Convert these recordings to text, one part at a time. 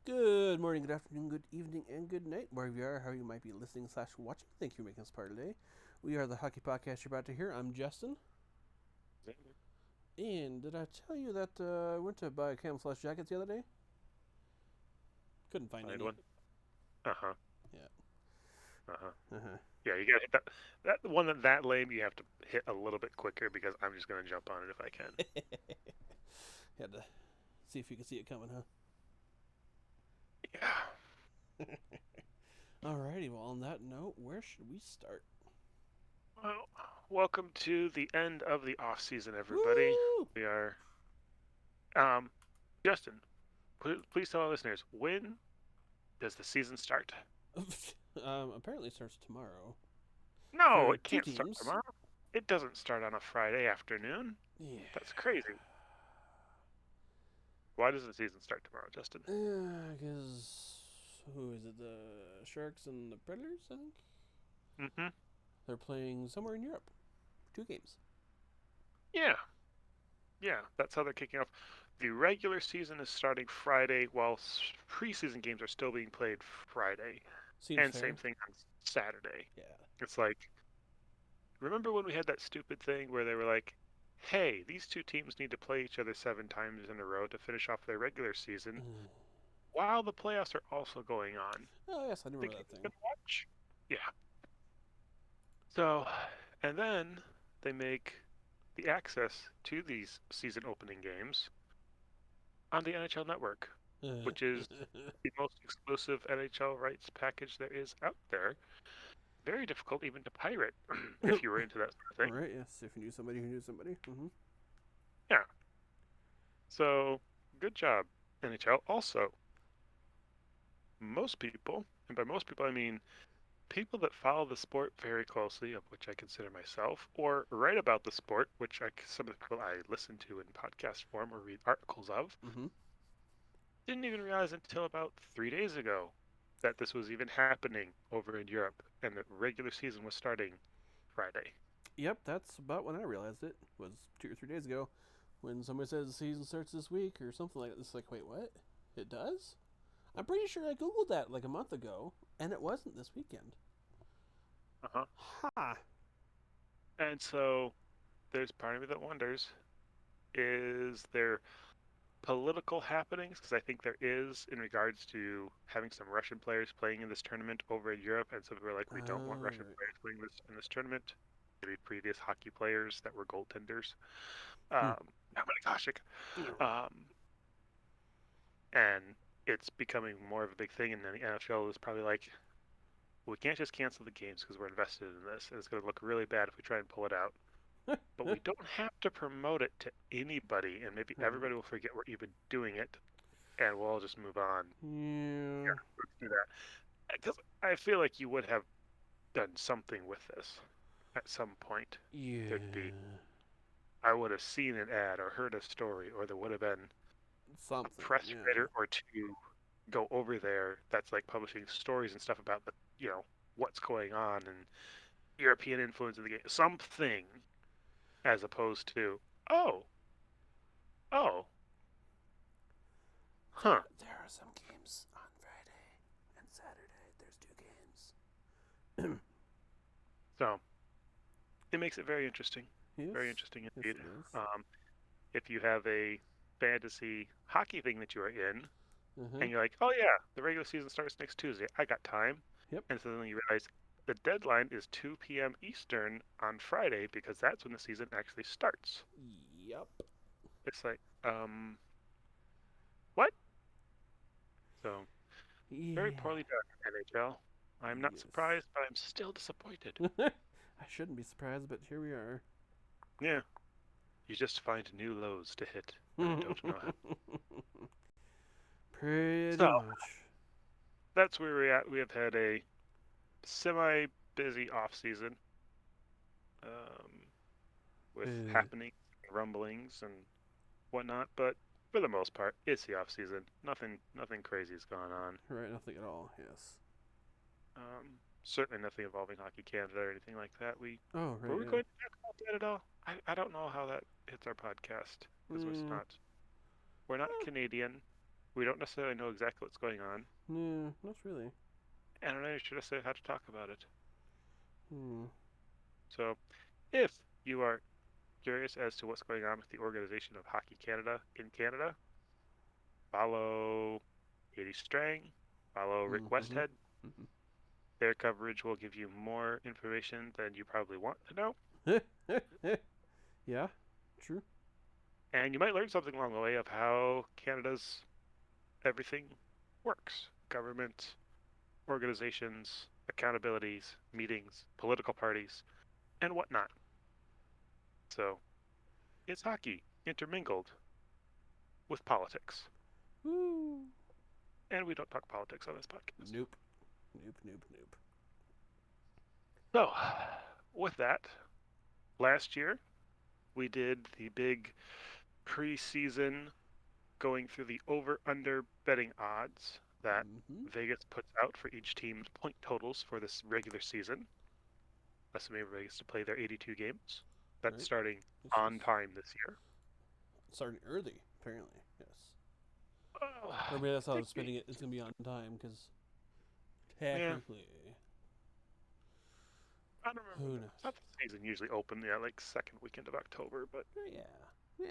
Good morning, good afternoon, good evening, and good night, wherever you are, how you might be listening slash watching. Thank you for making us part of the day. We are the Hockey Podcast you're about to hear. I'm Justin. And did I tell you that I went to buy camouflage jackets the other day? Couldn't find Find any. one. Uh-huh. Yeah. Uh-huh. Uh-huh. Yeah, you gotta hit that one that lane you have to hit a little bit quicker because I'm just gonna jump on it if I can. Had to see if you could see it coming, huh? Yeah. Alrighty, well, on that note, where should we start? Well, welcome to the end of the off season, everybody. Woo! We are um Justin, please tell our listeners, when does the season start? Apparently it starts tomorrow. No, For it two can't start teams. tomorrow. It doesn't start on a Friday afternoon. Yeah. That's crazy. Why does the season start tomorrow, Justin? Because who is it? The Sharks and the Predators, I think. Mm-hmm. They're playing somewhere in Europe. Two games. Yeah. Yeah, that's how they're kicking off. The regular season is starting Friday, while preseason games are still being played Friday. Seems And same fair. thing on Saturday. Yeah. It's like, remember when we had that stupid thing where they were like, hey, these two teams need to play each other 7 times in a row to finish off their regular season, while the playoffs are also going on. Oh yes, I do Think remember that anyone's thing. gonna watch? Yeah. So, and then they make the access to these season opening games on the NHL Network, which is the most exclusive NHL rights package there is out there. Very difficult even to pirate if you were into that sort of thing. Right. Yes. If you knew somebody who knew somebody. Mm-hmm. Yeah. So good job, NHL. Also, most people, and by most people I mean people that follow the sport very closely, of which I consider myself, or write about the sport, which some of the people I listen to in podcast form or read articles of, Mm-hmm. didn't even realize until about 3 days ago that this was even happening over in Europe and the regular season was starting Friday. Yep. That's about when I realized it. Was 2 or 3 days ago, when somebody says the season starts this week or something like that. It's like, wait, what? It does? I'm pretty sure I googled that like a month ago, and it wasn't this weekend. Uh-huh. Ha! And so there's part of me that wonders, is there political happenings? Because I think there is in regards to having some Russian players playing in this tournament over in Europe, and some people are like, we don't want Russian Right. players playing this tournament. Maybe previous hockey players that were goaltenders. Hmm. Oh my gosh, um, and it's becoming more of a big thing. And then the NHL is probably like, we can't just cancel the games because we're invested in this, and it's going to look really bad if we try and pull it out. But we don't have to promote it to anybody, and maybe everybody will forget we're even doing it, and we'll all just move on. Yeah. Yeah, let's do that. Because I feel like you would have done something with this at some point. There'd be, Yeah. I would have seen an ad or heard a story, or there would have been a Something. press Yeah. writer or two go over there that's like publishing stories and stuff about the, what's going on and European influence in the game. Something as opposed to, oh, oh, huh. There are some games on Friday and Saturday. There's two games. So it makes it very interesting. Yes. Very interesting Yes, indeed. it is. Um, if you have a fantasy hockey thing that you are in, Uh huh. and you're like, oh yeah, the regular season starts next Tuesday. I got time. Yep. And so then you realize the deadline is 2 p.m. Eastern on Friday because that's when the season actually starts. Yep. It's like, what? So very Yeah. poorly done, NHL. I'm not Yes. surprised, but I'm still disappointed. I shouldn't be surprised, but here we are. Yeah, you just find new lows to hit, and I don't know how. Pretty So much. that's where we're at. We have had a semi-busy off season um, with Uh, happenings, rumblings, and whatnot. But for the most part, it's the off season. Nothing crazy has gone on. right, nothing at all. Yes. Certainly nothing involving Hockey Canada or anything like that. We Oh, were right, we yeah. going to talk about that at all? I don't know how that hits our podcast because Mm, we're not Canadian. We don't necessarily know exactly what's going on, Yeah, not really. and I'm not sure necessarily how to talk about it. Hmm. So, if you are curious as to what's going on with the Organization of Hockey Canada in Canada, follow Katie Strang, follow Rick Mm-hmm. Westhead. Their coverage will give you more information than you probably want to know, Mm-hmm. Yeah, true. and you might learn something along the way of how Canada's everything works. Government, organizations, accountabilities, meetings, political parties, and whatnot. So, it's hockey intermingled with politics. Woo. And we don't talk politics on this podcast. Nope. Nope. Nope. Nope. So, with that, last year we did the big preseason going through the over under betting odds that Mm-hmm. Vegas puts out for each team's point totals for this regular season, assuming everybody gets to play their 82 games. That's Right. starting This is on time this year. starting early, apparently. Yes. Oh, Or maybe that's how they're could be. spending it. It's gonna be on time because Yeah, technically, I don't remember. who It's not knows? the season usually open, yeah, like second weekend of October, but Yeah. Yeah.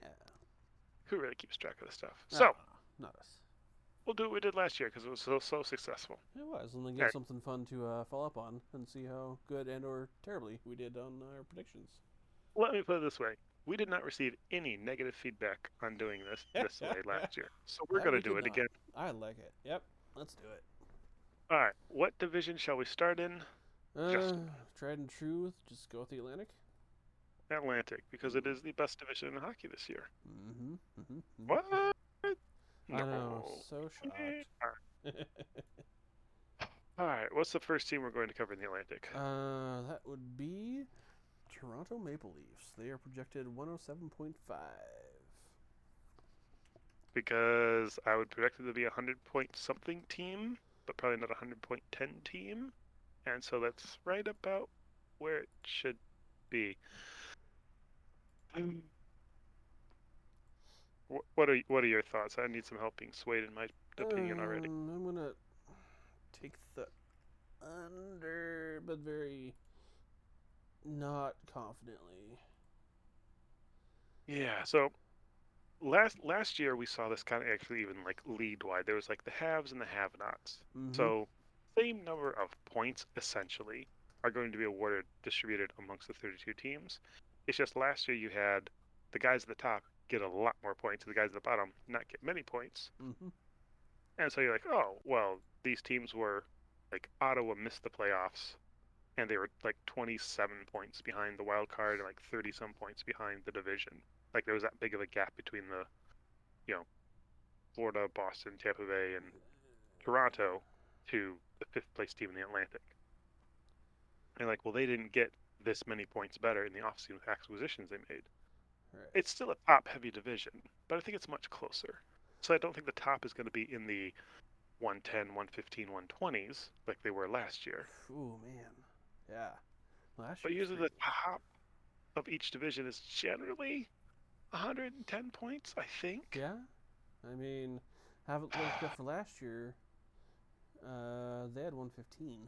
who really keeps track of this stuff? Ah, So, not us. we'll do what we did last year because it was so successful. It was, and then All give right, something fun to follow up on and see how good and or terribly we did on our predictions. let me put it this way. We did not receive any negative feedback on doing this way last year. So we're That going to we do did it not. again. I like it. Yep. Let's do it. All right. What division shall we start in? Uh, Justin. tried and true. Just go with the Atlantic. Atlantic, because it is the best division in hockey this year. Mm-hmm. Mm-hmm. What? I know. No. So shocked. All right. What's the first team we're going to cover in the Atlantic? That would be Toronto Maple Leafs. They are projected 107.5. Because I would project it to be a 100-point something team, but probably not a 100-point 10 team. And so that's right about where it should be. What are your thoughts? I need some help being swayed in my opinion already. I'm gonna take the under, but very not confidently. Yeah, so last year we saw this kind of actually even like league wide. There was like the haves and the have-nots. Mm-hmm. So same number of points essentially are going to be distributed amongst the 32 teams. It's just last year you had the guys at the top get a lot more points and the guys at the bottom not get many points. Mm-hmm. And so you're like, oh, well, these teams were like Ottawa missed the playoffs and they were like 27 points behind the wild card and like 30 some points behind the division. Like there was that big of a gap between the, you know, Florida, Boston, Tampa Bay, and Toronto to the fifth place team in the Atlantic. And like, well, they didn't get this many points better in the offseason acquisitions they made. Right. It's still a top heavy division, but I think it's much closer. So I don't think the top is going to be in the 110, 115, 120s like they were last year. Ooh, man. Yeah. Last But year was usually the crazy. top of each division is generally 110 points, I think. Yeah. I mean, haven't looked up for last year. They had 115,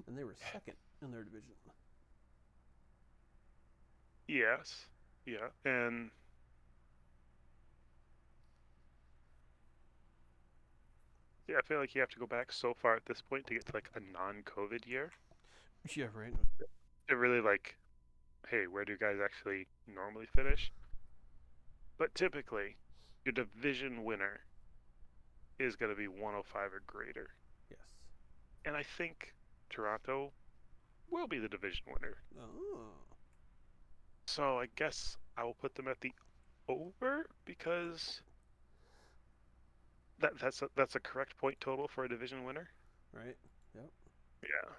and they were second in their division. Yes. Yeah. And yeah, I feel like you have to go back so far at this point to get to like a non-COVID year Yeah, right. to really like, hey, where do you guys actually normally finish? But typically, your division winner is going to be 105 or greater. Yes. And I think Toronto will be the division winner. Oh. So I guess I will put them at the over because that's a correct point total for a division winner. Right. Yep. Yeah.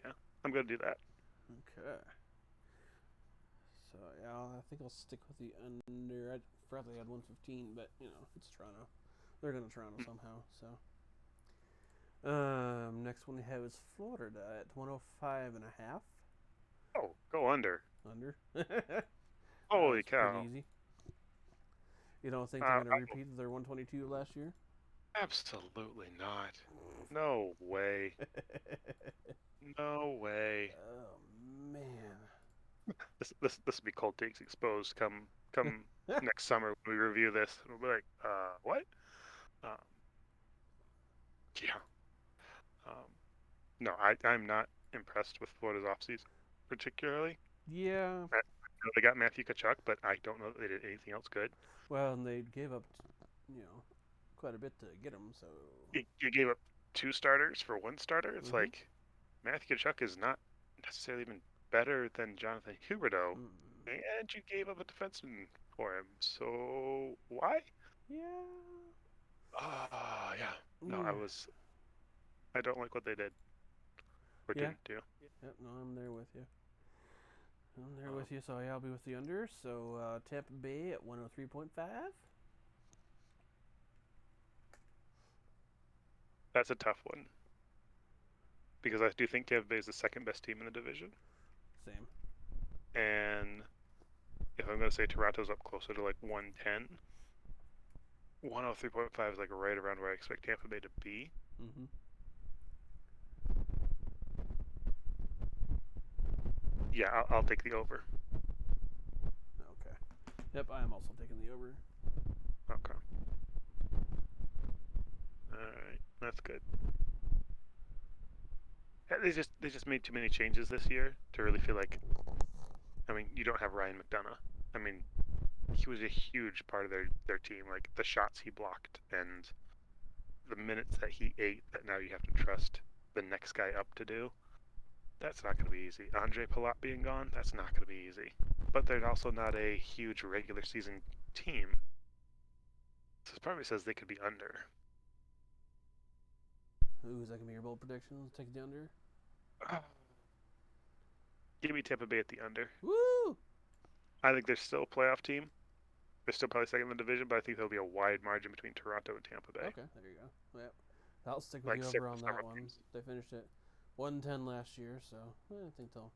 Yeah. I'm going to do that. Okay. So yeah, I think I'll stick with the under. I forgot they had 115, but you know it's Toronto. They're gonna Toronto somehow. So. Next one we have is Florida at 105 and a half. Oh, go under. Under. Holy That's pretty cow. easy. You don't think they're going to I repeat their 122 last year? Absolutely not. No way. No way. Oh man. This will be Cold Takes Exposed come next summer when we review this. We'll be like, what? Um, yeah. Um, no, I'm not impressed with Florida's offseason particularly. Yeah. I know they got Matthew Kachuk, but I don't know that they did anything else good. Well, and they gave up, quite a bit to get him. So. You gave up 2 starters for 1 starter. It's Mm-hmm. like Matthew Kachuk is not necessarily even better than Jonathan Huberdeau, and you gave up a defenseman for him. So why? Yeah. Yeah. No, Yeah. I don't like what they did or Yeah. didn't do. Yep. No, I'm there with you. I'm there Um, with you. So yeah, I'll be with the under. So Tampa Bay at 103.5. that's a tough one because I do think Tampa Bay is the second best team in the division, Same. and if I'm going to say Toronto's up closer to like 110, 103.5 is like right around where I expect Tampa Bay to be. Mm-hmm. Yeah, I'll take the over. Okay. Yep, I am also taking the over. Okay. All right, that's good. They just made too many changes this year to really feel like. I mean, you don't have Ryan McDonough. I mean, he was a huge part of their team. Like the shots he blocked and the minutes that he ate. That now you have to trust the next guy up to do. That's not going to be easy. Andre Palat being gone, that's not going to be easy. But they're also not a huge regular season team. So this probably says they could be under. Ooh, is that gonna be your bold prediction? Take the under. Give me Tampa Bay at the under. Woo! I think they're still a playoff team. They're still probably second in the division, but I think there'll be a wide margin between Toronto and Tampa Bay. Okay, there you go. Yep. I'll stick with Like you six over on that several one. games. They finished it 110 last year, so I think they'll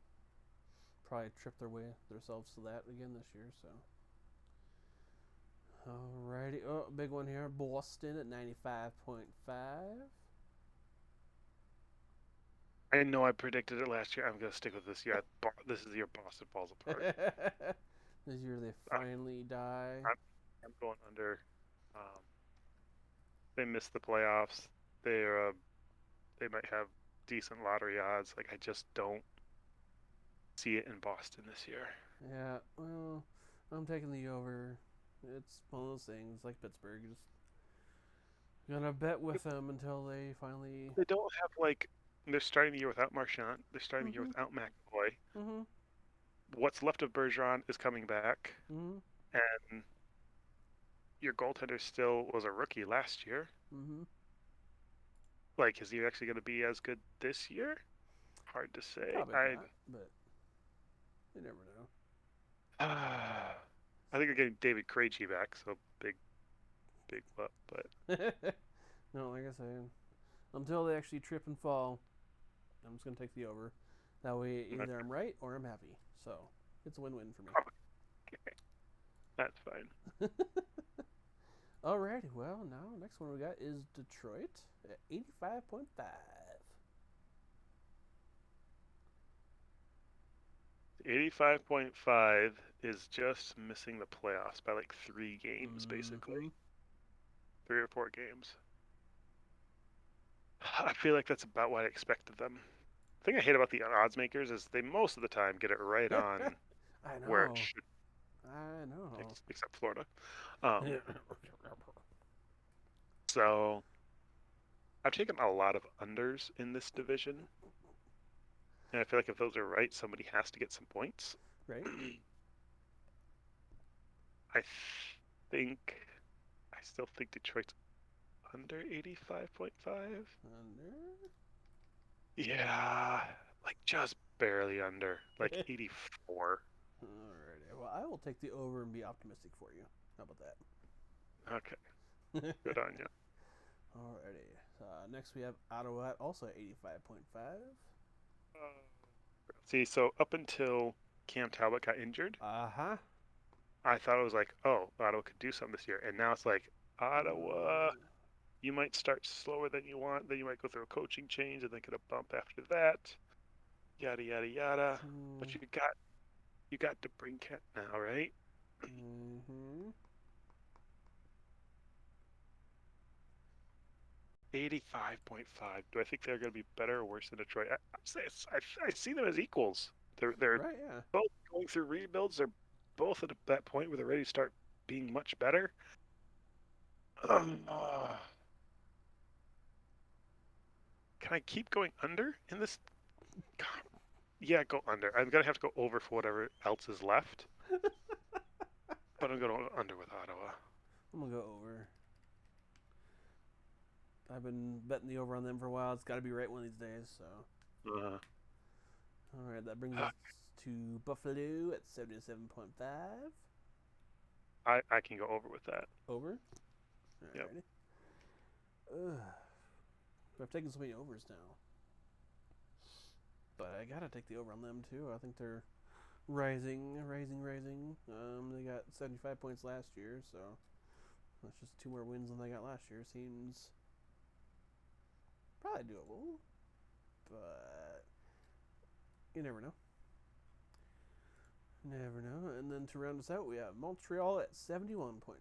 probably trip themselves to that again this year. So. Alrighty. Oh, big one here. Boston at 95.5. I know I predicted it last year. I'm going to stick with this year. This is the year Boston falls apart. This year they finally die. I'm going under. They missed the playoffs. They might have decent lottery odds. Like I just don't see it in Boston this year. Yeah, well, I'm taking the over. It's one of those things like Pittsburgh. Just gonna bet with them until they finally. They don't have like they're starting the year without Marchand. They're starting the year without McAvoy. Mm-hmm. What's left of Bergeron is coming back, Mm-hmm. and your goaltender still was a rookie last year. Mm-hmm. Like, is he actually going to be as good this year? Hard to say. Probably not, but you never know. I think they're getting David Krejci back, so big what, but No, like I said, until they actually trip and fall, I'm just gonna take the over. That way, either I'm right or I'm happy. So it's a win-win for me. Okay. That's fine. Alrighty, well, now next one we got is Detroit at 85.5. 85.5 is just missing the playoffs by like 3 games, basically. 3 or 4 games. I feel like that's about what I expected them. The thing I hate about the odds makers is they most of the time get it right on I know. where it should, I know. except Florida. So I've taken a lot of unders in this division. And I feel like if those are right, somebody has to get some points. Right? I still think Detroit's under 85.5. Under? Yeah, like just barely under, like 84. Alrighty. Well, I will take the over and be optimistic for you. How about that? Okay, good on you. Alrighty. Next we have Ottawa at also 85.5. See, so up until Cam Talbot got injured, Uh-huh. I thought it was like, oh, Ottawa could do something this year, and now it's like Ottawa. You might start slower than you want, then you might go through a coaching change, and then get a bump after that. Yada yada yada. But you got DeBrincat now, right? Mm-hmm. 85.5. Do I think they're going to be better or worse than Detroit? I see them as equals. They're Right, yeah. both going through rebuilds. They're both at that point where they're ready to start being much better. Uh, can I keep going under in this? God, yeah, go under. I'm gonna have to go over for whatever else is left, but I'm going under with Ottawa. I'm gonna go over. I've been betting the over on them for a while. It's got to be right one of these days. So, Uh, all right, that brings us to Buffalo at 77.5. I can go over with that. Over. Yep. Alrighty. Ugh. I've taken so many overs now, but I gotta take the over on them too. I think they're rising. They got 75 points last year, so that's just 2 more wins than they got last year. Seems probably doable, but you never know. Never know. And then to round us out, we have Montreal at 71.5.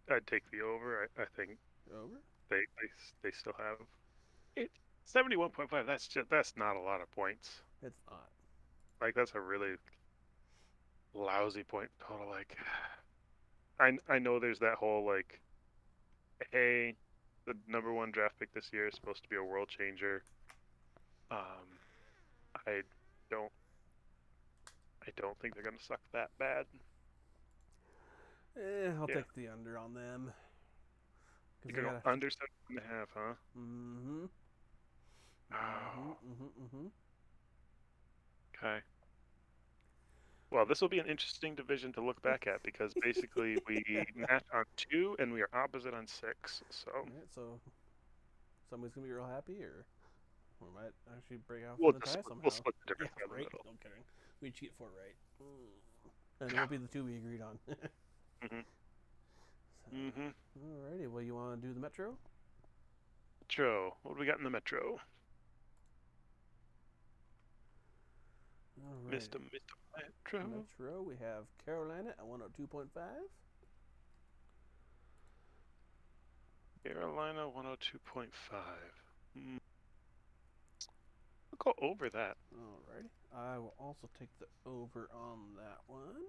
I'd take the over. I think Over? they still have it. 71.5. That's not a lot of points. It's not. Like that's a really lousy point total. Like I know there's that whole like, hey, the number 1 draft pick this year is supposed to be a world changer. I don't think they're gonna suck that bad. I'll Yeah. take the under on them. You're gonna go under 7.5, huh? Mm-hmm. Oh. Okay. Well, this will be an interesting division to look back at because basically we match on 2 and we are opposite on 6. So All right, so somebody's gonna be real happy, or we might actually break out we'll for the tie somehow. we'll split the difference Yeah, down the right. middle. No kidding. We each get 4 right, and it won't be the 2 we agreed on. Mhm. So, Mhm. alrighty. Well, you want to do the Metro? Metro. What do we got in the Metro? Alrighty. Mr. Metro. Metro. We have Carolina at 102.5. Carolina 102.5. I'll go over that. Alrighty. I will also take the over on that one.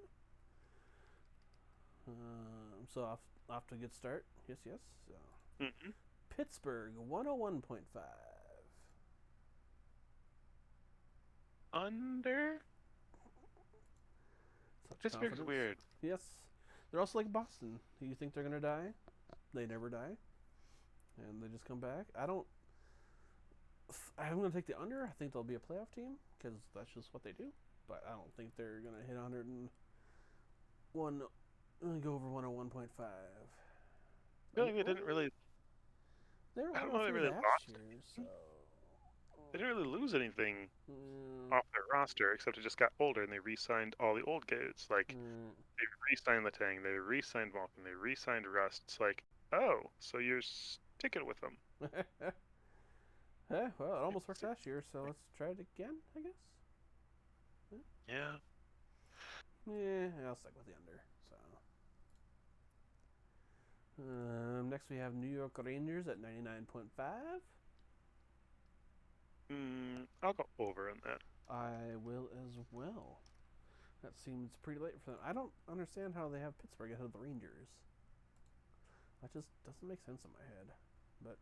So off to a good start. Yes. So Mm-hmm. Pittsburgh 101.5. Under. Such Pittsburgh's confidence. weird. Yes. They're also like Boston. You think they're gonna die? They never die, and they just come back. I'm gonna take the under. I think they'll be a playoff team because that's just what they do. But I don't think they're gonna hit 101. Go over 101.5. I feel like they didn't really. They were I don't 103 know. They really last lost. year, so They didn't really lose anything mm, off their roster except it just got older and they re-signed all the old kids. Like they re-signed Letang, they re-signed Vulcan, they re-signed Rust. It's like, oh, so you're sticking with them. well, it almost worked last year, so let's try it again, I guess. Yeah. Yeah, I'll stick with the under. So, next we have New York Rangers at 99.5. I'll go over on that. I will as well. That seems pretty late for them. I don't understand how they have Pittsburgh ahead of the Rangers. That just doesn't make sense in my head. But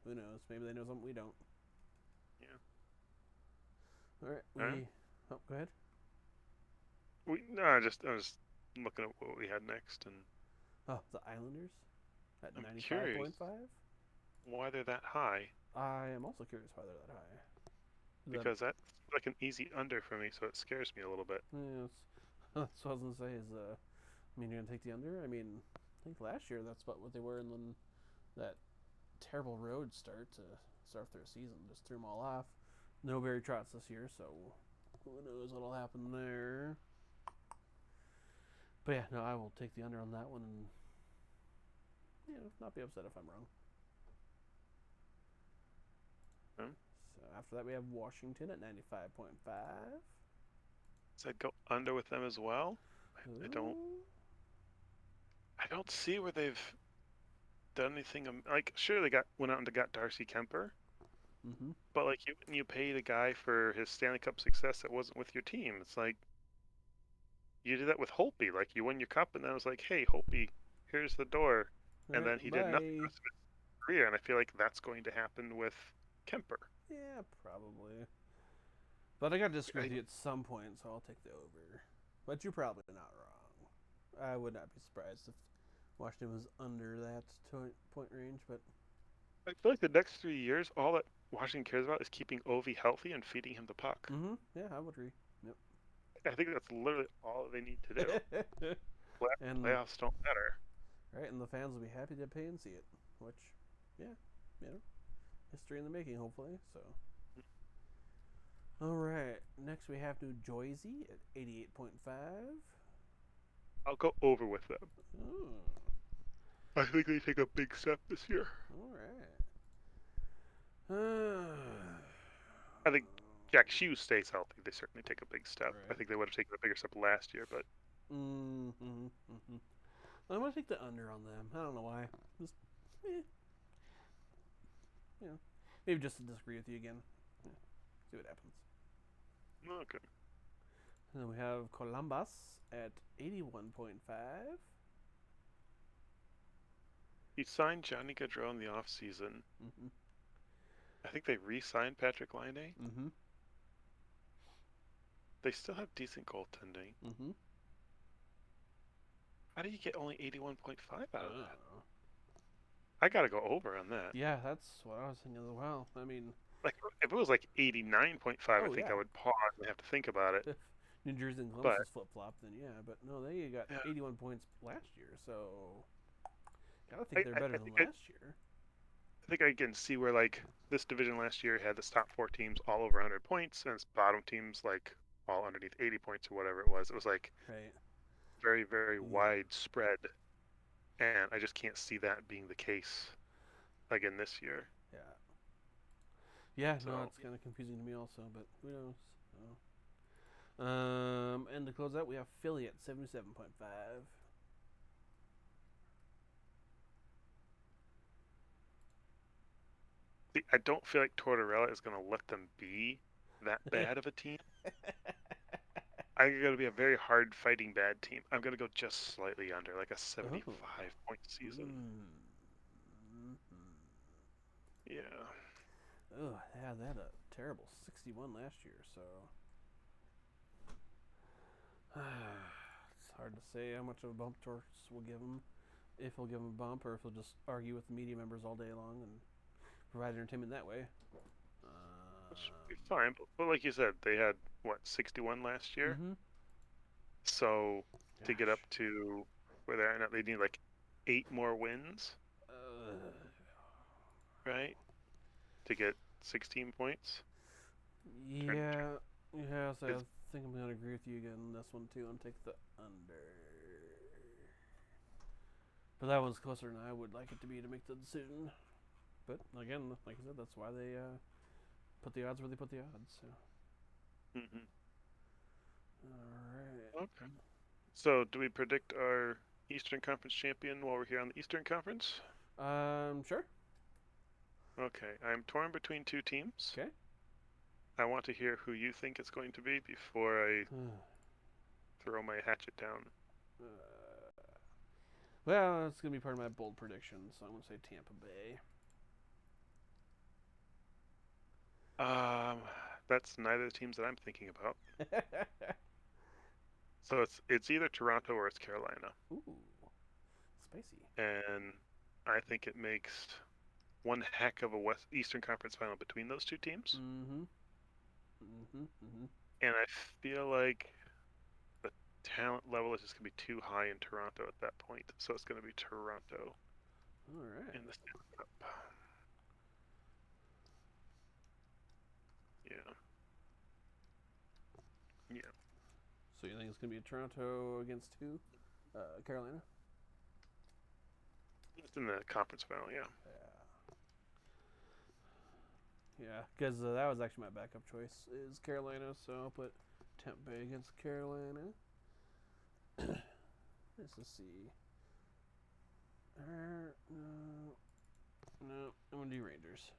who knows? Maybe they know something we don't. Yeah. All right. Oh, go ahead. I was just looking at what we had next, and The Islanders at I'm 95.5. Why they're that high? I am also curious why they're that high. Because that's like an easy under for me, so it scares me a little bit. Yeah, that's what I was gonna say. You're gonna take the under. I think last year that's what they were, and then that terrible road start to start their season just threw them all off. No Barry Trotz this year, so who knows what'll happen there. But yeah, no, I will take the under on that one and not be upset if I'm wrong. Hmm. So after that, we have Washington at 95.5. So I'd go under with them as well. I don't. I don't see where they've done anything. Like, sure, they went out and got Darcy Kemper, Mm-hmm. but like you paid a guy for his Stanley Cup success that wasn't with your team. It's like you did that with Holtby. Like you won your cup, and then it was like, hey, Holtby, here's the door, and Right, then he did nothing the bye. rest of his career. And I feel like that's going to happen with Kemper. Yeah, probably. But I gotta disagree with I, you at some point, so I'll take the over. But you're probably not wrong. I would not be surprised if Washington was under that point range, but I feel like the next 3 years, all that Washington cares about is keeping Ovi healthy and feeding him the puck. yeah, I would agree. I think that's literally all they need to do. Yep. and Playoffs don't matter. right, and the fans will be happy to pay and see it, which, yeah, history in the making, hopefully. So, all right, next we have New Jersey at 88.5. I'll go over with them. Oh, I think they take a big step this year. all right. I think Jack Hughes stays healthy. They certainly take a big step. I Right. think they would have taken a bigger step last year, but I'm gonna take the under on them. I don't know why. Just, maybe just to disagree with you again. Yeah, see what happens. okay. And then we have Columbus at 81.5. He signed Johnny Gaudreau in the offseason. Mm-hmm. I think they re-signed Patrick Laine. Mm-hmm. They still have decent goaltending. Mm-hmm. How do you get only 81.5 out of that? Oh. I gotta go over on that. Yeah, that's what I was thinking as well. I mean, Like, if it was like 89.5, I think yeah. I would pause and have to think about it. If New Jersey and Columbus But flip flop, then yeah. But no, they got yeah, 81 points last year, so gotta think they're better than last year. I think I can see where like this division last year had the top 4 teams all over 100 points, and its bottom teams like all underneath 80 points or whatever it was. It was like Right. very, very Yeah. widespread, and I just can't see that being the case again this year. Yeah. Yeah, So, no, it's kind of confusing to me also, but who knows? So. And to close out, we have Philly at 77.5. see, I don't feel like Tortorella is going to let them be that bad of a team. I think it's going to be a very hard fighting bad team. I'm going to go just slightly under, like a 75-point season. Mm-hmm. Yeah. Oh, yeah, they had a terrible 61 last year, so it's hard to say how much of a bump Torts will give him, if he'll give him a bump, or if he'll just argue with the media members all day long and provide entertainment that way. Which would be fine, but like you said, they had what 61 last year. Mm-hmm. So to get Gosh. up to where they're at, they need like 8 more wins, right? To get 16 points. Yeah, yeah. So I It's, think I'm gonna agree with you again on this one too, and take the under. But that one's closer than I would like it to be to make the decision. But again, like I said, that's why they put the odds where they put the odds. So. mhm. All right. Okay. So do we predict our Eastern Conference champion while we're here on the Eastern Conference? Sure. Okay, I'm torn between 2 teams. Okay. I want to hear who you think it's going to be before I throw my hatchet down. Well, it's gonna be part of my bold prediction, so I'm gonna say Tampa Bay. That's neither of the teams that I'm thinking about. So it's either Toronto or it's Carolina. Ooh, spicy. And I think it makes one heck of a Eastern Conference final between those 2 teams. Mm-hmm. Mm-hmm. Mm-hmm. And I feel like the talent level is just going to be too high in Toronto at that point. So it's going to be Toronto All right. in the Stanley Cup. Yeah. Yeah. So you think it's gonna be Toronto against who? Carolina. Just in the conference final, yeah. Yeah, because that was actually my backup choice is Carolina, so I'll put Tampa Bay against Carolina. Let's see. No, no, I'm gonna do Rangers.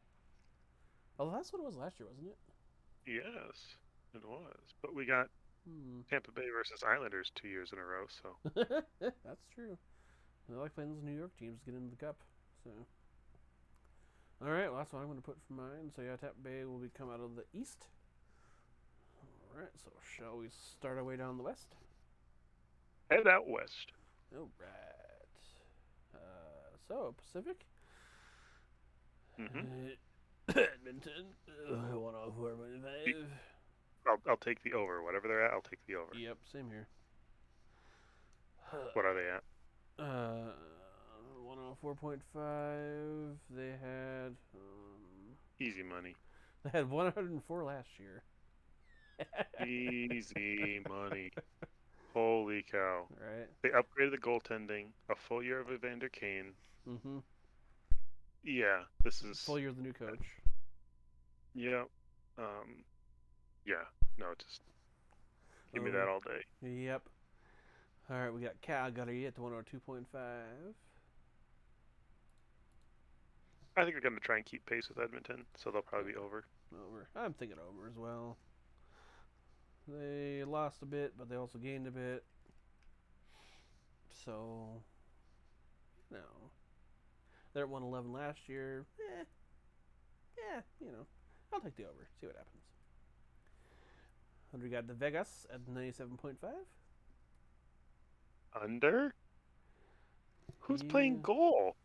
Oh, that's what it was last year, wasn't it? Yes, it was. But we got Tampa Bay versus Islanders 2 years in a row, so. That's true. I like playing those New York teams to get into the cup. So, all right, well, that's what I'm going to put for mine. So yeah, Tampa Bay will come out of the East. All right, so shall we start our way down the West? Head out west. All right. So Pacific. Edmonton. 104.5. I'll take the over. Whatever they're at, I'll take the over. Yep, same here. What are they at? 104.5. They had Easy money. They had 104 last year. Easy money. Holy cow. Right. They upgraded the goaltending. A full year of Evander Kane. Mm-hmm. Yeah, this is full year of the new coach. Yeah. Yeah. No, just give me that all day. Yep. All right, we got Calgary at 102.5. I think they're going to try and keep pace with Edmonton, so they'll probably be over. Over. I'm thinking over as well. They lost a bit, but they also gained a bit. So, you know, they're at 111 last year. Yeah, you know, I'll take the over. See what happens. And we got the Vegas at 97.5. Under? Who's playing goal?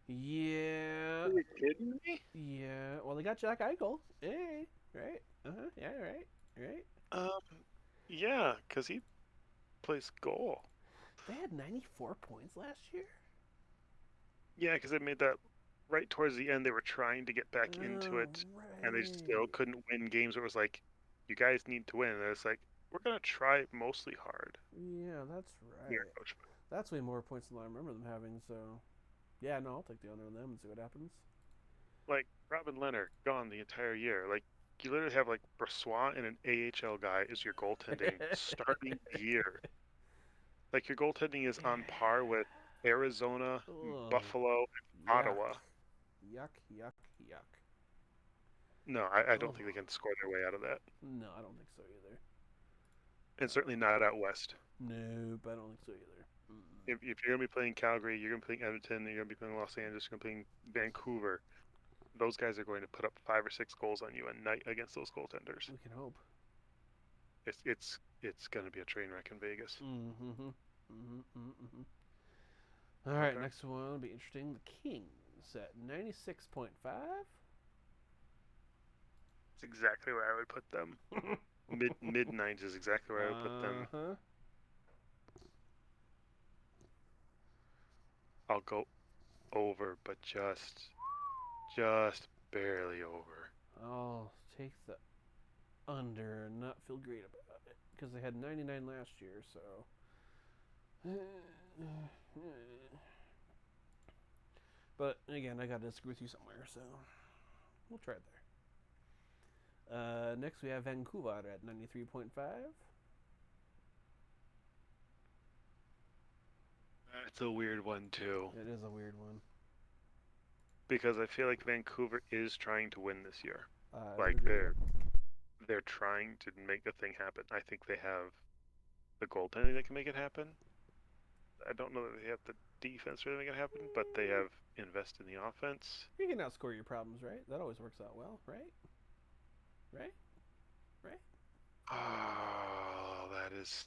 Yeah. Are you kidding me? Yeah. Well, they got Jack Eichel. Hey. Right. Yeah. Right. Yeah, because he plays goal. They had 94 points last year? Yeah, because they made that right towards the end. They were trying to get back into it, and they still couldn't win games where it was like, you guys need to win. And it's like, we're going to try mostly hard. Yeah, that's right. That's way more points than I remember them having, so... Yeah, no, I'll take the under on them and see what happens. Like, Robin Leonard, gone the entire year. Like, you literally have, like, Brossoit and an AHL guy as your goaltending starting year. Like, your goaltending is on par with Arizona, Buffalo, and Ottawa. Yuck. No, I don't think they can score their way out of that. No, I don't think so either. And certainly not out west. Nope, I don't think so either. If you're going to be playing Calgary, you're going to be playing Edmonton, you're going to be playing Los Angeles, you're going to be playing Vancouver, those guys are going to put up 5 or 6 goals on you a night against those goaltenders. We can hope. It's going to be a train wreck in Vegas. All right, next one will be interesting. The Kings at 96.5. That's exactly where I would put them. mid nines is exactly where I would put them. I'll go over, but just barely over. I'll take the under and not feel great about it because they had 99 last year, so. But again, I gotta disagree with you somewhere, so we'll try it there. Next, we have Vancouver at 93.5. It's a weird one too. It is a weird one. Because I feel like Vancouver is trying to win this year. Like they're trying to make the thing happen. I think they have the goaltending that can make it happen. I don't know that they have the defense to make it happen, but they have invested in the offense. You can outscore your problems, right? That always works out well, right? Oh, that is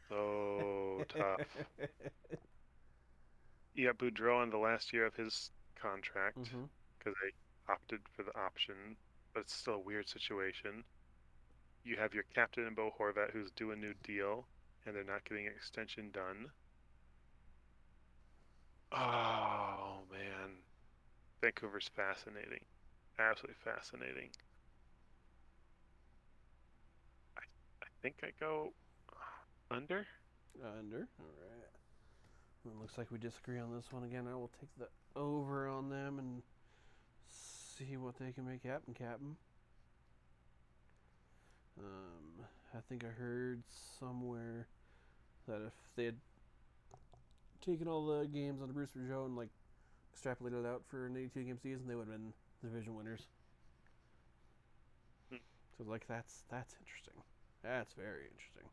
so tough. You got Boudreau on the last year of his contract because they opted for the option, but it's still a weird situation. You have your captain in Bo Horvat who's due a new deal, and they're not getting an extension done. Oh, man. Vancouver's fascinating. Absolutely fascinating. I think I go under. Under, all right. It looks like we disagree on this one again. I will take the over on them and see what they can make happen, Captain. I think I heard somewhere that if they had taken all the games on the Brewster Show and like extrapolated it out for an 82 game season, they would have been division winners. So like that's interesting. That's very interesting.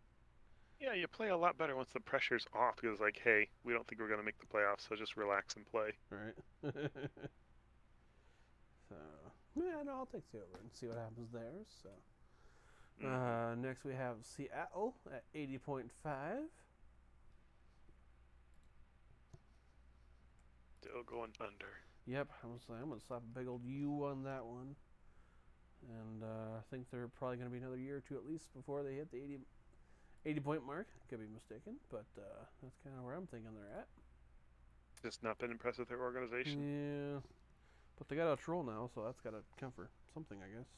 Yeah, you play a lot better once the pressure's off because, like, hey, we don't think we're going to make the playoffs, so just relax and play. Right. So, yeah, no, I'll take the over and see what happens there. So, next we have Seattle at 80.5. Still going under. Yep, I'm gonna slap a big old U on that one. And I think they're probably going to be another year or two at least before they hit the 80 point mark. Could be mistaken, but that's kind of where I'm thinking they're at. Just not been impressed with their organization. Yeah, but they got a troll now, so that's got to count for something, I guess.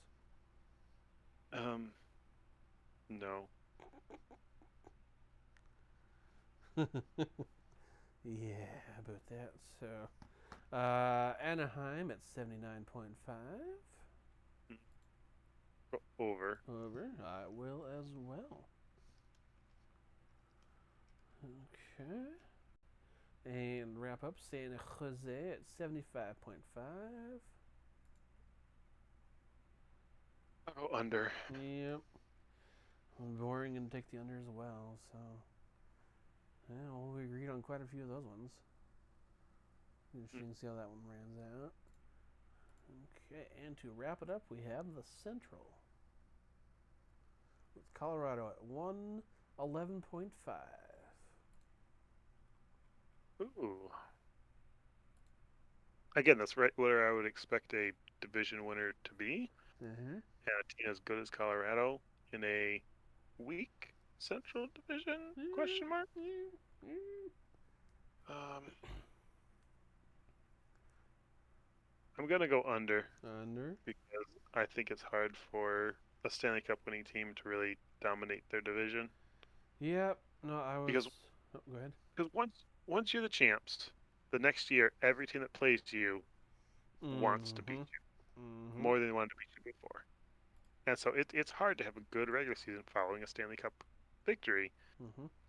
No. Yeah, about that. So, Anaheim at 79.5. Over. Over. I will as well. Okay. And wrap up San Jose at 75.5. I'll go under. Yep. I'm boring and take the under as well, so. Yeah, well, we agreed on quite a few of those ones. Interesting to see how that one runs out. Okay, and to wrap it up, we have the Central. With Colorado at 111.5. Ooh. Again, that's right where I would expect a division winner to be. Mm-hmm. And a team as good as Colorado in a weak Central Division? Question mark. I'm gonna go under. Under. Because I think it's hard for a Stanley Cup winning team to really dominate their division. Yep. No, I was. Because go ahead. Because once you're the champs, the next year every team that plays you wants to beat you more than they wanted to beat you before. And so it's hard to have a good regular season following a Stanley Cup victory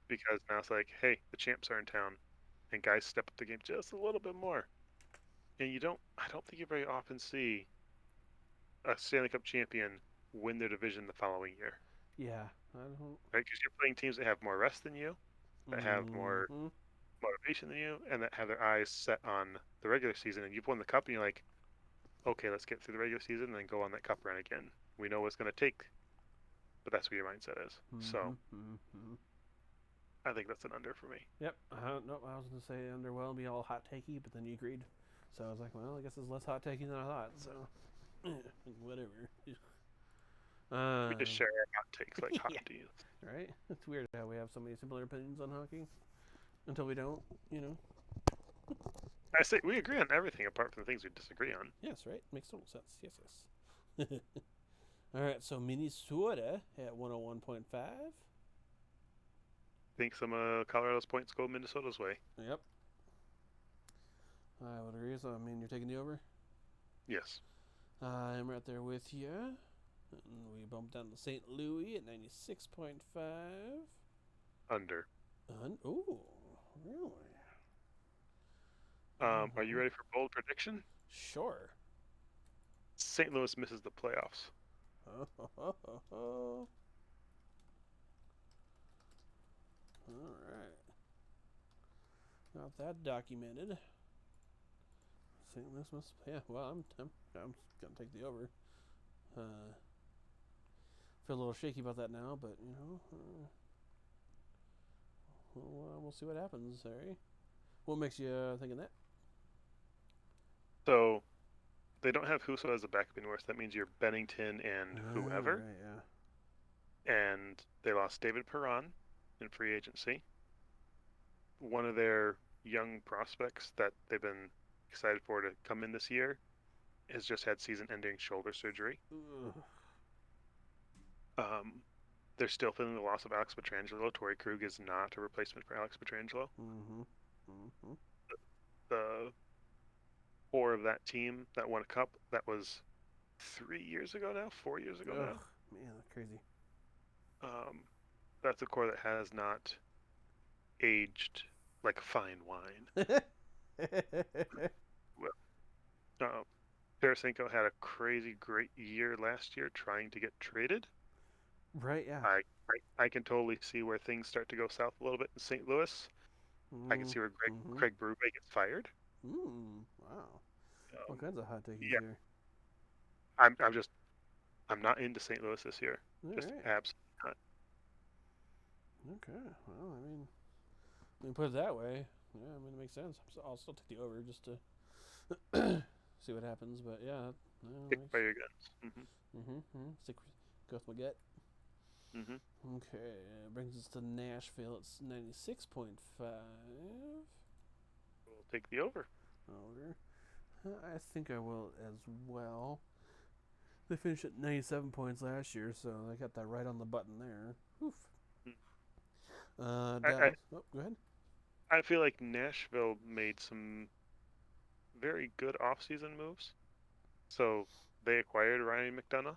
because now it's like, hey, the champs are in town, and guys step up the game just a little bit more. And I don't think you very often see a Stanley Cup champion win their division the following year. Yeah, I don't. Right, because you're playing teams that have more rest than you, that have more motivation than you, and that have their eyes set on the regular season. And you've won the cup, and you're like, okay, let's get through the regular season and then go on that cup run again. We know what it's going to take, but that's what your mindset is. So I think that's an under for me. Yep. No, I was going to say under well and be all hot takey, but then you agreed. So I was like, well, I guess it's less hot takey than I thought. So whatever. We just share our hot takes like hot deals. Right? It's weird how we have so many similar opinions on hockey until we don't, you know. I say we agree on everything apart from the things we disagree on. Yes, right? Makes total sense. Yes. All right, so Minnesota at 101.5. Think some of Colorado's points go Minnesota's way. Yep. I would agree. So, I mean, you're taking the over? Yes. I'm right there with you. And we bumped down to St. Louis at 96.5. Under. Ooh, really? Are you ready for bold prediction? Sure. St. Louis misses the playoffs. All right. Got that documented. St. Louis must. Yeah. Well, I'm gonna take the over. Feel a little shaky about that now, but you know, we'll see what happens. Sorry. What makes you thinking that? So, they don't have Husso as a backup anymore, so that means you're Bennington and whoever. Right, yeah. And they lost David Perron in free agency. One of their young prospects that they've been excited for to come in this year has just had season-ending shoulder surgery. They're still feeling the loss of Alex Pietrangelo. Torrey Krug is not a replacement for Alex Pietrangelo. Mm-hmm. The core of that team that won a cup, that was 3 years ago now, 4 years ago Ugh, now. man, that's crazy. Um, that's a core that has not aged like fine wine. Well, Tarasenko had a crazy great year last year trying to get traded. Right, yeah. I can totally see where things start to go south a little bit in St. Louis. I can see where Mm-hmm. Craig Berube gets fired. Wow. All Um, kinds of hot takes yeah, here. I'm not into St. Louis this year. All Just right. absolutely not. Okay. Well, I mean, put it that way. Yeah, I mean, it makes sense. I'll still take the over just to see what happens. But yeah, Stick makes. by your guns. Stick, go with my gut. Hmm. Okay, brings us to Nashville. It's 96.5 We'll take the over. over. I think I will as well. They finished at 97 points last year, so they got that right on the button there. Oof. Mm. Dallas. Oh, go ahead. I feel like Nashville made some very good offseason moves. So they acquired Ryan McDonough.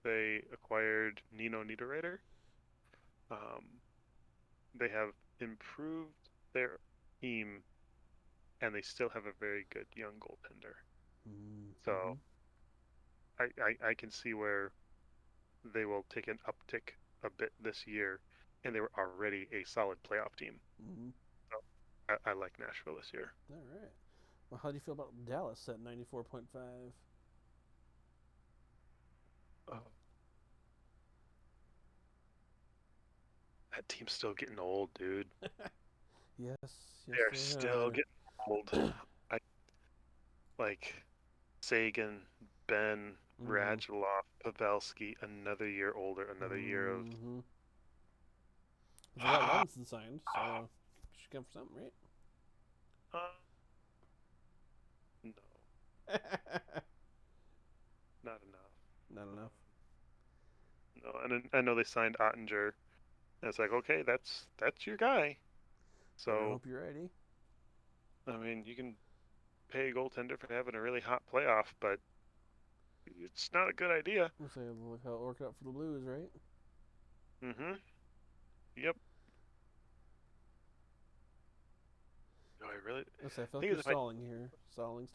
They acquired Nino Niederreiter. Um, they have improved their team, and they still have a very good young goaltender. Mm-hmm. So I can see where they will take an uptick a bit this year, and they were already a solid playoff team. Mm-hmm. So I like Nashville this year. All right. Well, how do you feel about Dallas at 94.5? Oh, that team's still getting old, dude. Yes, yes, They're they still are. getting old. I like Sagan, Ben, Mm-hmm. Radulov, Pavelski, another year older, another year of Mm-hmm. They got Robinson signed, so should come for something, right? uh, no, not enough. Not enough. No, and then I know they signed Ottinger. And it's like, okay, that's your guy. Better So hope you're ready. I mean, you can pay a goaltender for having a really hot playoff, but it's not a good idea. We'll say look how it worked out for the Blues, right? Mm-hmm. Yep. No, I really. Let's say I feel like Thing you're is, stalling here. Stalling.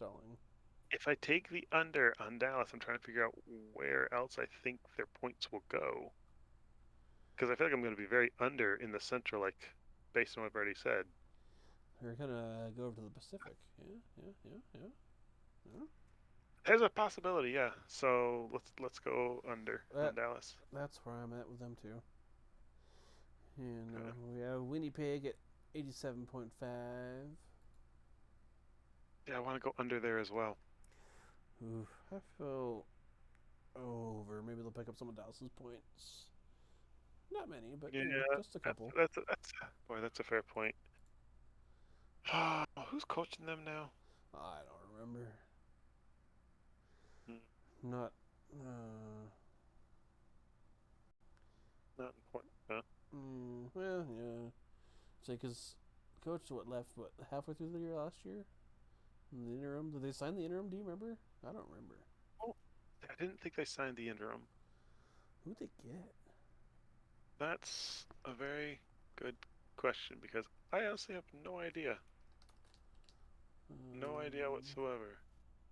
if I take the under on Dallas, I'm trying to figure out where else I think their points will go. Because I feel like I'm going to be very under in the Central, like based on what I've already said. We're gonna go over to the Pacific. Yeah. There's a possibility, yeah. So let's go under That on Dallas. that's where I'm at with them too. And Okay. we have Winnipeg at 87.5. Yeah, I want to go under there as well. Oof, I feel over. Maybe they'll pick up some of Dallas's points. Not many, but Yeah, just a couple. that's boy, that's a fair point. Who's coaching them now? I don't remember. Hmm, Not. Uh, not important. Huh? well, yeah. Say because coach what left halfway through the year last year. In the interim, did they sign the interim? Do you remember? I don't remember. Oh, I didn't think they signed the interim. Who'd they get? That's a very good question because I honestly have no idea. No idea Um, whatsoever.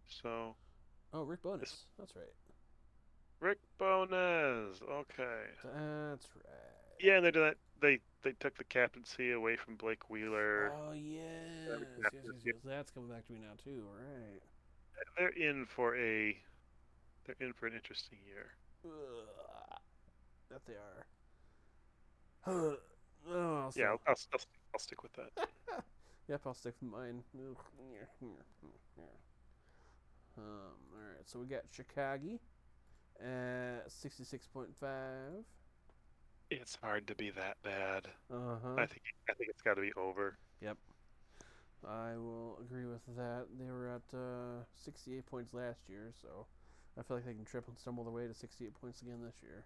So oh, Rick this Bonus. That's right. Rick Bones. Okay. That's right. Yeah, and they did that. They took the captaincy away from Blake Wheeler. Oh yes. That's coming back to me now too. Right. They're in for a they're in for an interesting year. Ugh, that they are. Oh, Yeah, so. I'll stick with that. Yep, I'll stick with mine. All right. So we got Chicago at 66.5. It's hard to be that bad. Uh huh. I think it's got to be over. Yep. I will agree with that. They were at 68 points last year, so I feel like they can trip and stumble their way to 68 points again this year.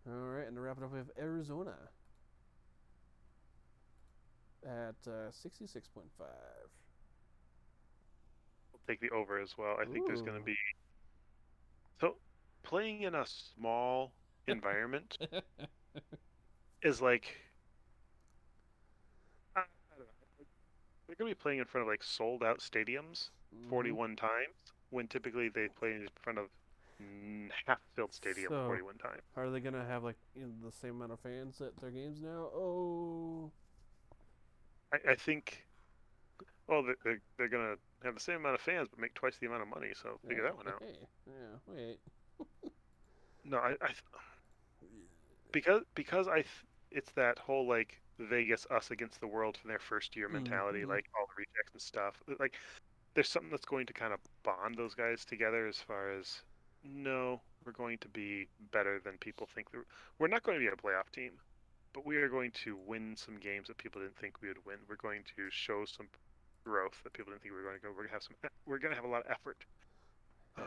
All right, and to wrap it up, we have Arizona at 66.5. I'll take the over as well. I think there's going to Ooh. be so playing in a small environment is like I don't know. Like, they're going to be playing in front of like sold out stadiums hmm 41 times when typically they play in front of half filled stadium So, 41 times. are they gonna have like the same amount of fans at their games now? Oh, I think well they're going to have the same amount of fans but make twice the amount of money. So figure that one out. yeah. Wait. No, I it's that whole like Vegas us against the world from their first year mentality, Mm-hmm. like all the rejects and stuff. Like there's something that's going to kind of bond those guys together as far as no, we're going to be better than people think. We're not going to be a playoff team, but we are going to win some games that people didn't think we would win. We're going to show some growth that people didn't think we were going to go. We're going to have some. We're going to have a lot of effort. Um,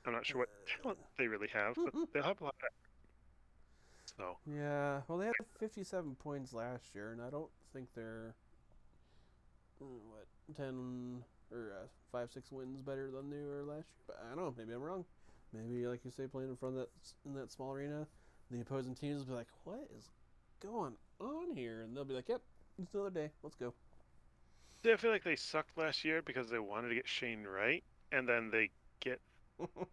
I'm not sure what talent they really have, but Yeah. they'll have a lot of effort. So Yeah. Well, they had 57 points last year, and I don't think they're what 10 or 5, 6 wins better than they were last year. But I don't know. Maybe I'm wrong. Maybe, like you say, playing in front of that in that small arena, the opposing teams will be like, "What is going on here?" And they'll be like, "Yep, it's another day. Let's go." yeah, I feel like they sucked last year because they wanted to get Shane Wright, and then they get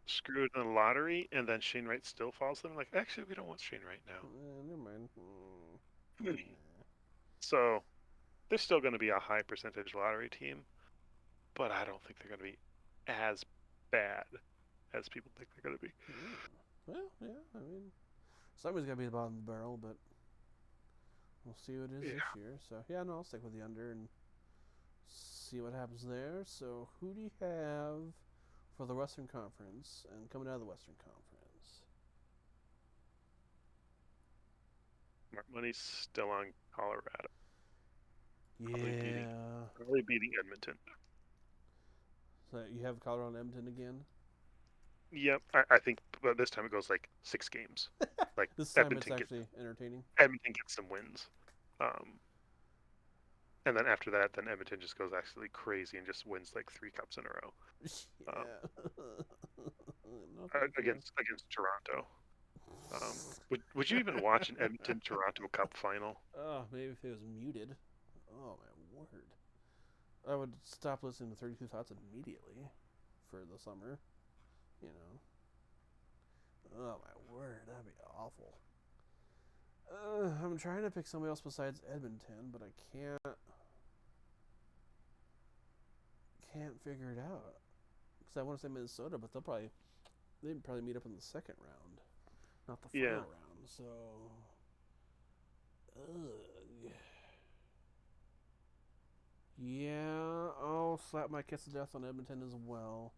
screwed in the lottery, and then Shane Wright still falls to them. Like, actually, we don't want Shane Wright now. Never mind. So they're still going to be a high percentage lottery team, but I don't think they're going to be as bad as people think they're going to be. Well, yeah. I mean, somebody's got to be the bottom of the barrel, but we'll see what it is this Yeah. year. So yeah, no, I'll stick with the under and see what happens there. So who do you have for the Western Conference and coming out of the Western Conference? Mark Money's still on Colorado. Probably beating, Yeah. probably beating Edmonton. So you have Colorado and Edmonton again. Yep, I think, but this time it goes like 6 games. Like This time it's Edmonton gets actually entertaining. Edmonton gets some wins. Um, and then after that, then Edmonton just goes actually crazy and just wins like 3 cups in a row um, Yeah. No, thank you. against Toronto. Would you even watch an Edmonton Toronto Cup final? Oh, maybe if it was muted. Oh my word. I would stop listening to 32 Thoughts immediately for the summer. You know. Oh my word, that'd be awful. I'm trying to pick somebody else besides Edmonton, but I can't figure it out. Because I want to say Minnesota, but they'd probably meet up in the second round, not the final Yeah, round. So, ugh. Yeah, I'll slap my kiss of death on Edmonton as well,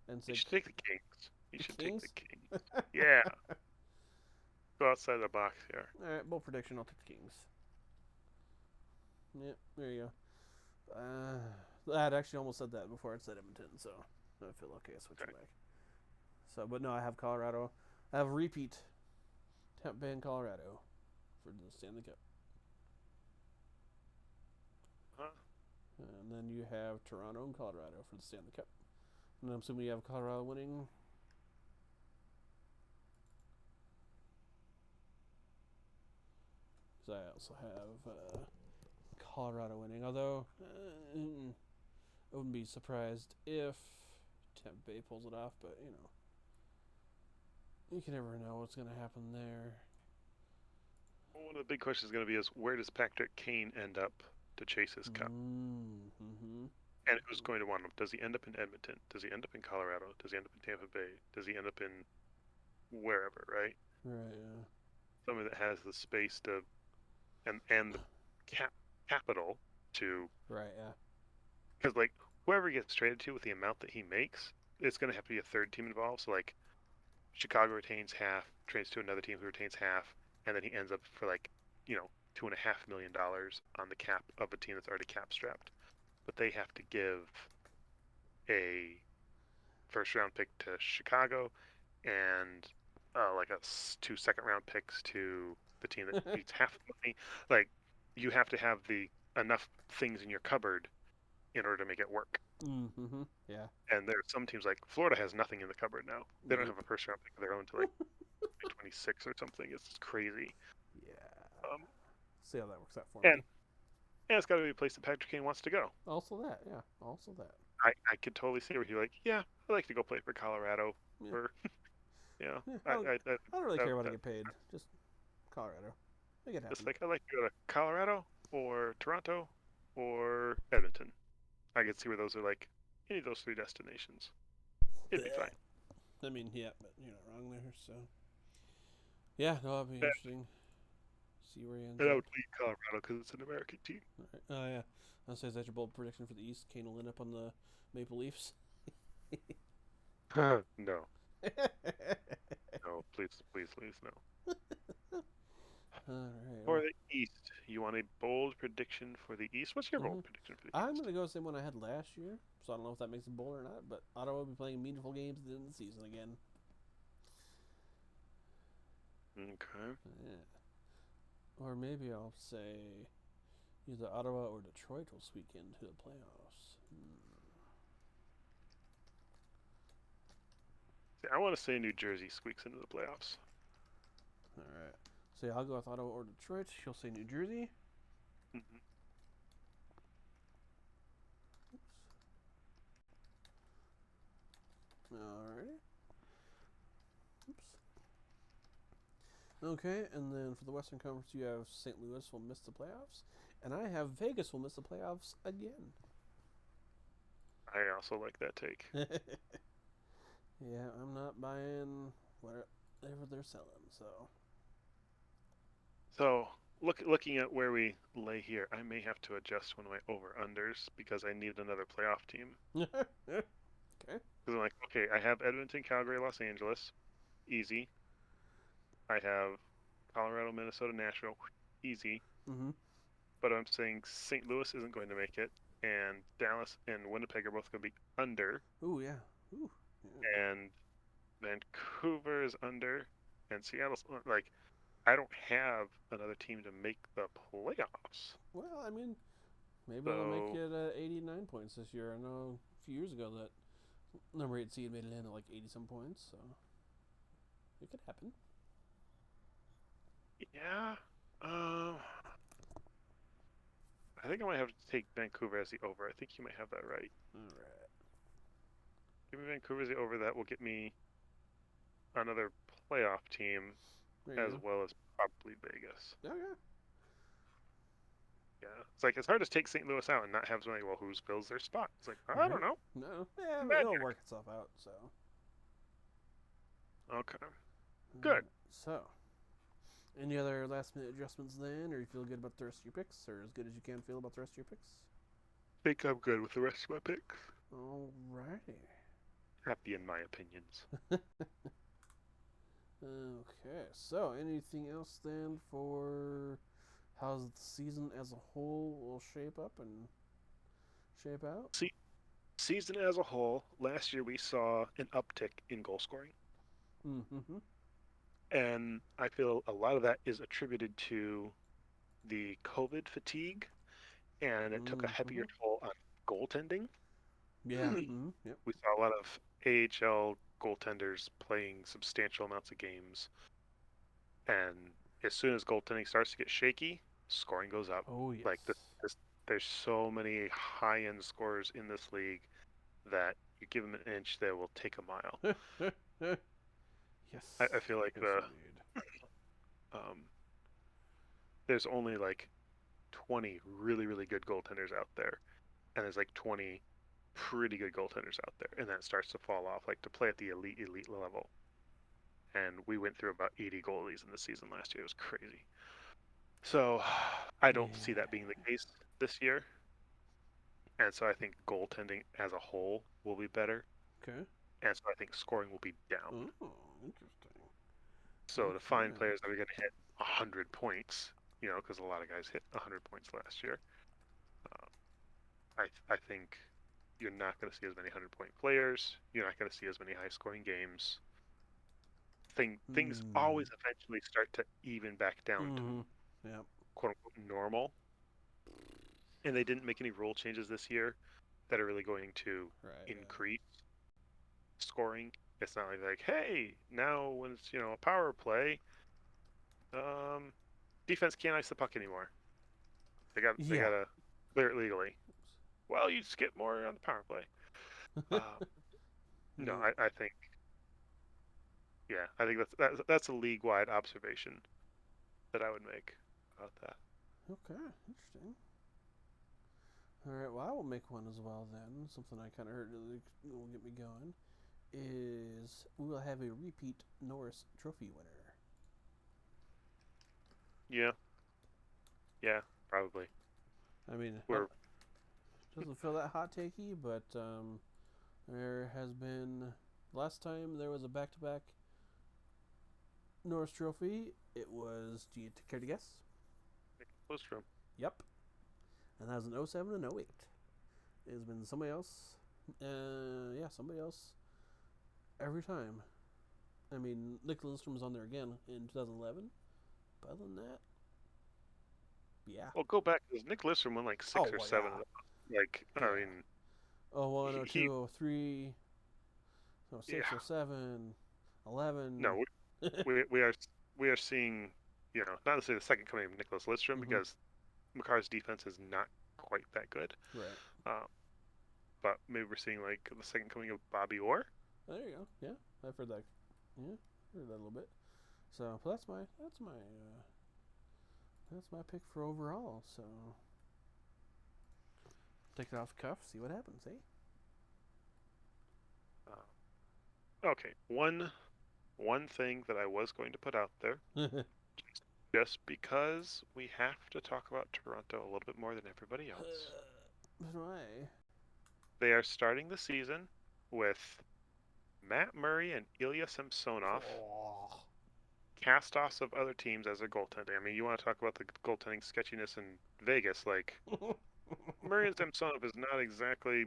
and you say should take the Kings. You the should take the Kings. Kings. Yeah, go outside the box here. All right, bold prediction. I'll take the Kings. Yep, there you go. I had actually almost said that before I said Edmonton, so I feel okay switching Okay. back. So, but no, I have Colorado. I have a repeat Tampa Bay and Colorado for the Stanley Cup, Huh? and then you have Toronto and Colorado for the Stanley Cup. And I'm assuming you have Colorado winning. Because I also have Colorado winning. Although I wouldn't be surprised if Tampa Bay pulls it off, but you can never know what's going to happen there. Well, one of the big questions is going to be is where does Patrick Kane end up to chase his cup? Mm-hmm. And who's going to want him? Does he end up in Edmonton? Does he end up in Colorado? Does he end up in Tampa Bay? Does he end up in wherever, right? Right. Yeah. Somebody that has the space to and the capital to Right. Yeah. because like whoever he gets traded to with the amount that he makes, it's going to have to be a third team involved. So like Chicago retains half, trades to another team who retains half, and then he ends up for like $2.5 million on the cap of a team that's already cap strapped. But they have to give a first round pick to Chicago and like 2 second round picks to the team that needs half the money. Like you have to have the enough things in your cupboard in order to make it work. Mm-hmm. Yeah. And there are some teams like Florida has nothing in the cupboard now. They don't Nope. have a first round pick of their own to like 26 or something. It's crazy. Yeah. Um, See how that works out for and me. and it's got to be a place that Patrick Kane wants to go. Also that. Yeah. Also that. I could totally see where he's like, yeah, I'd like to go play for Colorado Yeah. or Yeah. I I don't really care about to that get paid. Just Colorado. Make it it's happen. like I'd like to go to Colorado or Toronto or Edmonton. I could see where those are like any of those three destinations. It'd be fine. I mean, yeah, but you're not wrong there. So, yeah, no, that'll be And, interesting. See where he ends and I up. would lead Colorado because it's an American team. All right. Oh yeah. I'll say is that your bold prediction for the East? Kane will end up on the Maple Leafs. No, no, please, no. All right. For Well, the East, you want a bold prediction for the East? What's your hmm bold prediction for the I'm East? gonna go the same one I had last year. So I don't know if that makes it bold or not. But Ottawa will be playing meaningful games at the end of the season again. Okay. Yeah. Or maybe I'll say either Ottawa or Detroit will squeak into the playoffs. See, I want to say New Jersey squeaks into the playoffs. All right. So yeah, I'll go with Ottawa or Detroit. You'll say New Jersey. Hmm. Alrighty. Oops. Okay, and then for the Western Conference, you have St. Louis will miss the playoffs, and I have Vegas will miss the playoffs again. I also like that take. Yeah, I'm not buying whatever they're selling. So, So, looking at where we lay here, I may have to adjust one of my over unders because I need another playoff team. okay. Because I'm like, okay, I have Edmonton, Calgary, Los Angeles, easy. I have Colorado, Minnesota, Nashville, easy. Mm-hmm. But I'm saying St. Louis isn't going to make it, and Dallas and Winnipeg are both going to be under, Ooh yeah. Ooh. Yeah. and Vancouver is under, and Seattle's like, I don't have another team to make the playoffs. Well, I mean, maybe they'll make So it 89 points this year. I know a few years ago that number 8 seed made it in at like 80 some points, so it could happen. yeah, um, I think I might have to take Vancouver as the over. I think you might have that right. All right. Give me Vancouver as the over. That will get me another playoff team There you as go. well as probably Vegas. Yeah, yeah. Yeah, it's like it's hard to take St. Louis out and not have somebody. Well, who fills their spot? It's like I don't Right? know. No. Yeah, but it'll Magic. work itself out. So. Okay, Alright, good. So, any other last minute adjustments then, or you feel good about the rest of your picks, or as good as you can feel about the rest of your picks? Think I'm good with the rest of my picks. Alrighty. Happy in my opinions. Okay, so anything else then for how the season as a whole will shape up and shape out? See, season as a whole, last year we saw an uptick in goal scoring, Mm-hmm. and I feel a lot of that is attributed to the COVID fatigue, and it took a Mm-hmm. heavier toll on goaltending. Yeah. Mm-hmm. Yep. We saw a lot of AHL goaltenders playing substantial amounts of games, and as soon as goaltending starts to get shaky, scoring goes up. Oh yes. Like there's so many high-end scorers in this league that you give them an inch, they will take a mile. Yes. I feel like Yes, indeed. um, there's only like 20 really really good goaltenders out there, and there's like 20 pretty good goaltenders out there, and then it starts to fall off. Like to play at the elite level, and we went through about 80 goalies in the season last year. It was crazy. So I don't see Yeah. that being the case this year. And so I think goaltending as a whole will be better. Okay. And so I think scoring will be down. Oh, interesting. So to find Okay. players that are going to hit 100 points, because a lot of guys hit 100 points last year, uh, I think you're not going to see as many 100-point players. You're not going to see as many high-scoring games. Things Mm. always eventually start to even back down to Mm-hmm. Yep. quote unquote normal. and they didn't make any rule changes this year that are really going to Right. increase scoring. It's not like, hey, now when it's a power play, defense can't ice the puck anymore. They Yeah. gotta clear it legally. Well, you just get more on the power play. No, I think I think that's a league-wide observation that I would make about that. Okay, interesting. All right, well, I will make one as well then. Something I kind of heard that will get me going is we will have a repeat Norris Trophy winner. Yeah, probably. I mean, We're doesn't feel that hot takey, but there has been last time there was a back-to-back Norris Trophy. It was. Do you care to guess? close from. Yep. And that was in 07 and 08. It has been somebody else. Somebody else every time. I mean, Nick Lidstrom was on there again in 2011. But other than that, yeah. Well, go back because Nick Lidstrom won like six or seven. Yeah. Like, Yeah. I mean, 01, 02, 03, 06, yeah. 07, 11. No, we are seeing, not necessarily the second coming of Nicholas Lidstrom because Makar's defense is not quite that good. Right. But maybe we're seeing like the second coming of Bobby Orr. There you go. Yeah, I've heard that. Yeah, heard that a little bit. So, but that's my pick for overall. So, take it off the cuff, see what happens, eh? Okay, one thing that I was going to put out there, just because we have to talk about Toronto a little bit more than everybody else. Why? They are starting the season with Matt Murray and Ilya Samsonov, cast-offs of other teams as their goaltending. I mean, you want to talk about the goaltending sketchiness in Vegas, like Murray and Samsonov is not exactly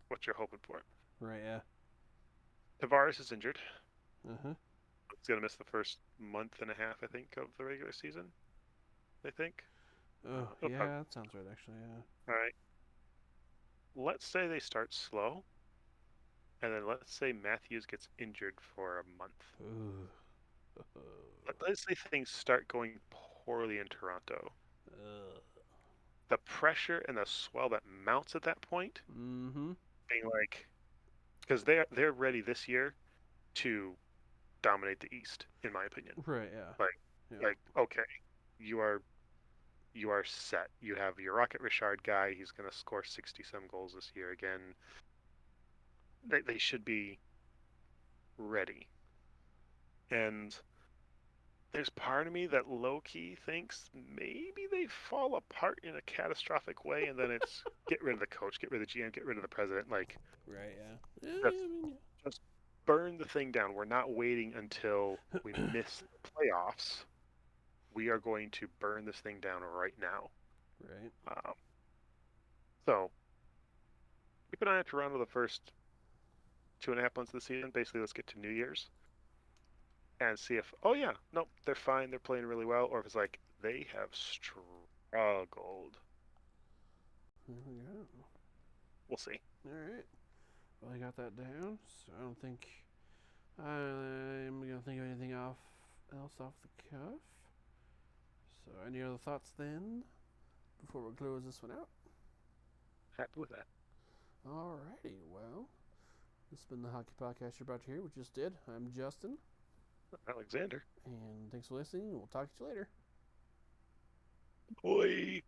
what you're hoping for. Right, yeah. Tavares is injured. Uh-huh. He's going to miss the first month and a half, I think, of the regular season. I think. Oh, yeah, that sounds right, actually, yeah. All right. Let's say they start slow, and then let's say Matthews gets injured for a month. Let's say things start going poorly in Toronto. The pressure and the swell that mounts at that point, being like, because they're ready this year to dominate the East, in my opinion. Right, yeah. Like okay, you are set. You have your Rocket Richard guy. He's going to score 60-some goals this year again. They should be ready. And there's part of me that low-key thinks maybe they fall apart in a catastrophic way, and then it's get rid of the coach, get rid of the GM, get rid of the president. Like, right, yeah. Just burn the thing down. We're not waiting until we miss the playoffs. We are going to burn this thing down right now. Right. So, keep an eye on Toronto the first 2.5 months of the season. Basically, let's get to New Year's and see if, they're fine, they're playing really well, or if it's like they have struggled. Yeah. We'll see. All right. Well, I got that down, so I don't think I'm gonna think of anything else off the cuff. So, any other thoughts then before we close this one out? Happy with that. Alrighty, well, this has been the Hockey Podcast you're about to hear. We just did. I'm Justin. Alexander. And thanks for listening. We'll talk to you later. Bye.